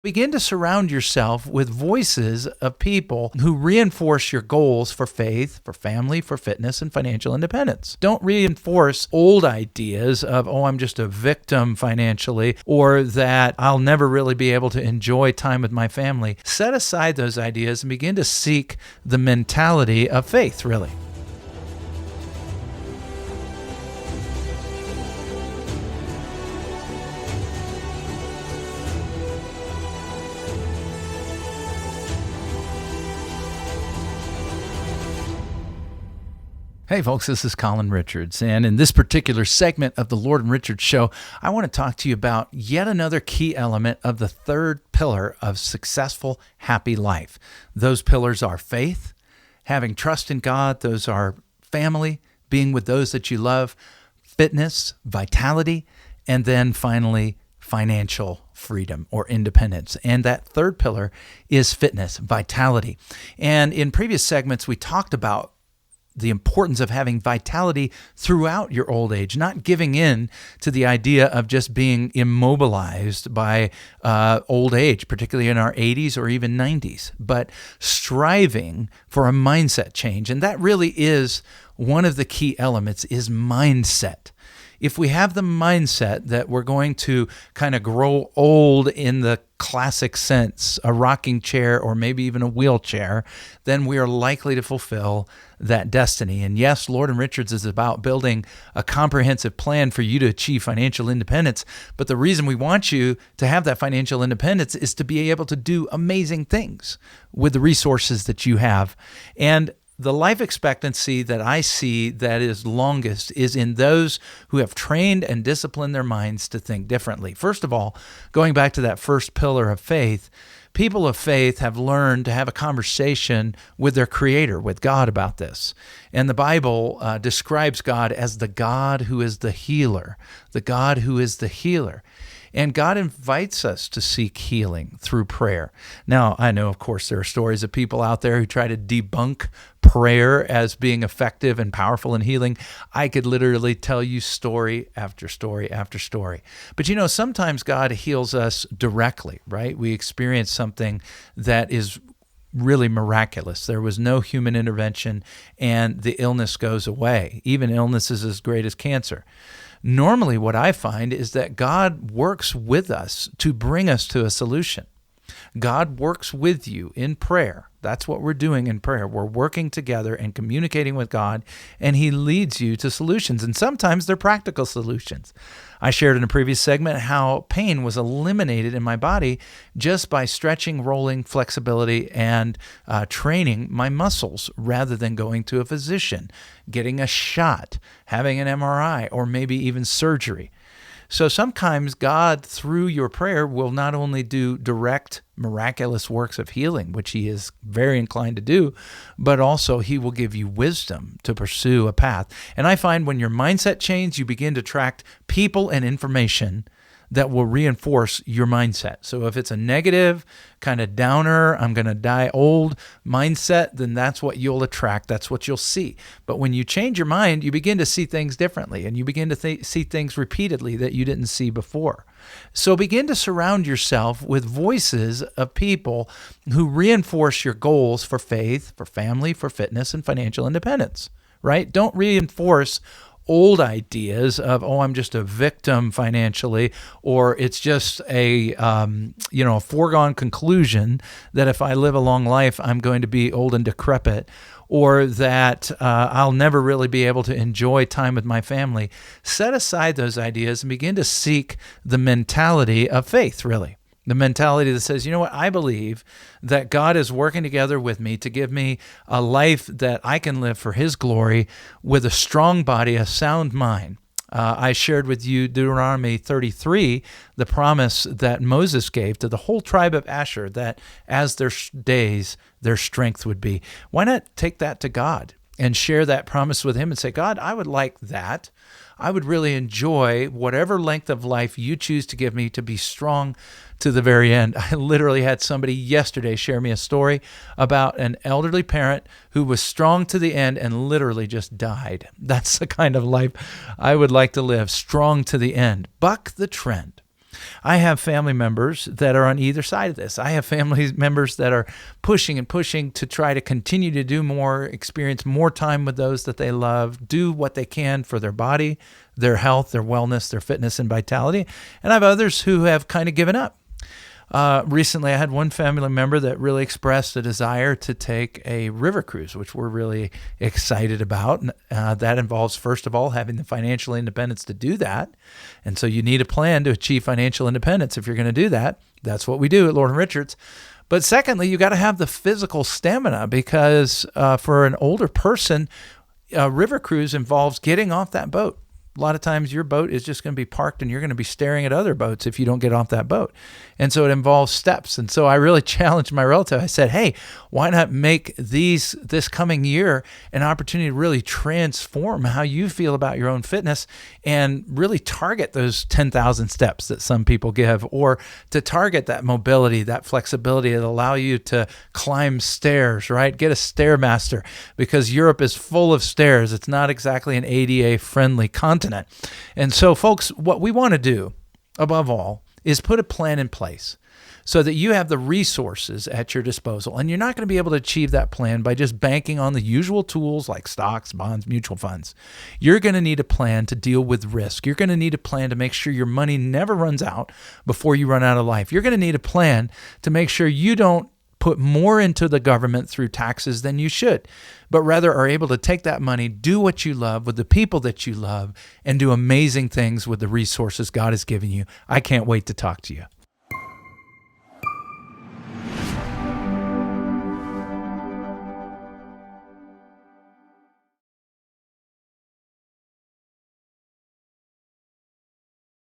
Begin to surround yourself with voices of people who reinforce your goals for faith, for family, for fitness, and financial independence. Don't reinforce old ideas of, oh, I'm just a victim financially, or that I'll never really be able to enjoy time with my family. Set aside those ideas and begin to seek the mentality of faith, really. Hey folks, this is Colin Richards, and in this particular segment of the Lord and Richards Show, I want to talk to you about yet another key element of the third pillar of successful, happy life. Those pillars are faith, having trust in God, those are family, being with those that you love, fitness, vitality, and then finally, financial freedom or independence. And that third pillar is fitness, vitality. And in previous segments, we talked about the importance of having vitality throughout your old age, not giving in to the idea of just being immobilized by old age, particularly in our 80s or even 90s, but striving for a mindset change. And that really is one of the key elements is mindset. If we have the mindset that we're going to kind of grow old in the classic sense, a rocking chair or maybe even a wheelchair, then we are likely to fulfill that destiny. And yes, Lord and Richards is about building a comprehensive plan for you to achieve financial independence. But the reason we want you to have that financial independence is to be able to do amazing things with the resources that you have. And the life expectancy that I see that is longest is in those who have trained and disciplined their minds to think differently. First of all, going back to that first pillar of faith, people of faith have learned to have a conversation with their Creator, with God, about this. And the Bible describes God as the God who is the healer, the God who is the healer. And God invites us to seek healing through prayer. Now, I know, of course, there are stories of people out there who try to debunk prayer as being effective and powerful in healing. I could literally tell you story after story after story. But you know, sometimes God heals us directly, right? We experience something that is really miraculous. There was no human intervention and the illness goes away, even illnesses as great as cancer. Normally, what I find is that God works with us to bring us to a solution. God works with you in prayer. That's what we're doing in prayer. We're working together and communicating with God, and He leads you to solutions. And sometimes they're practical solutions. I shared in a previous segment how pain was eliminated in my body just by stretching, rolling, flexibility, and training my muscles rather than going to a physician, getting a shot, having an MRI, or maybe even surgery. So sometimes God, through your prayer, will not only do direct, miraculous works of healing, which He is very inclined to do, but also He will give you wisdom to pursue a path. And I find when your mindset changes, you begin to attract people and information that will reinforce your mindset. So if it's a negative, kind of downer, I'm going to die old mindset, then that's what you'll attract. That's what you'll see. But when you change your mind, you begin to see things differently, and you begin to see things repeatedly that you didn't see before. So begin to surround yourself with voices of people who reinforce your goals for faith, for family, for fitness, and financial independence, right? Don't reinforce old ideas of, oh, I'm just a victim financially, or it's just a foregone conclusion that if I live a long life, I'm going to be old and decrepit, or that I'll never really be able to enjoy time with my family. Set aside those ideas and begin to seek the mentality of faith, really. The mentality that says, you know what, I believe that God is working together with me to give me a life that I can live for His glory with a strong body, a sound mind. I shared with you Deuteronomy 33, the promise that Moses gave to the whole tribe of Asher, that as their days, their strength would be. Why not take that to God and share that promise with Him and say, God, I would like that. I would really enjoy whatever length of life you choose to give me to be strong to the very end. I literally had somebody yesterday share me a story about an elderly parent who was strong to the end and literally just died. That's the kind of life I would like to live, strong to the end. Buck the trend. I have family members that are on either side of this. I have family members that are pushing and pushing to try to continue to do more, experience more time with those that they love, do what they can for their body, their health, their wellness, their fitness and vitality. And I have others who have kind of given up. Recently, I had one family member that really expressed a desire to take a river cruise, which we're really excited about. That involves, first of all, having the financial independence to do that. And so you need a plan to achieve financial independence if you're going to do that. That's what we do at Lord & Richards. But secondly, you got to have the physical stamina because for an older person, a river cruise involves getting off that boat. A lot of times your boat is just going to be parked and you're going to be staring at other boats if you don't get off that boat. And so it involves steps. And so I really challenged my relative. I said, hey, why not make this coming year an opportunity to really transform how you feel about your own fitness and really target those 10,000 steps that some people give, or to target that mobility, that flexibility that allow you to climb stairs, right? Get a Stairmaster because Europe is full of stairs. It's not exactly an ADA friendly continent. And so folks, what we want to do above all is put a plan in place so that you have the resources at your disposal. And you're not going to be able to achieve that plan by just banking on the usual tools like stocks, bonds, mutual funds. You're going to need a plan to deal with risk. You're going to need a plan to make sure your money never runs out before you run out of life. You're going to need a plan to make sure you don't put more into the government through taxes than you should, but rather are able to take that money, do what you love with the people that you love, and do amazing things with the resources God has given you. I can't wait to talk to you.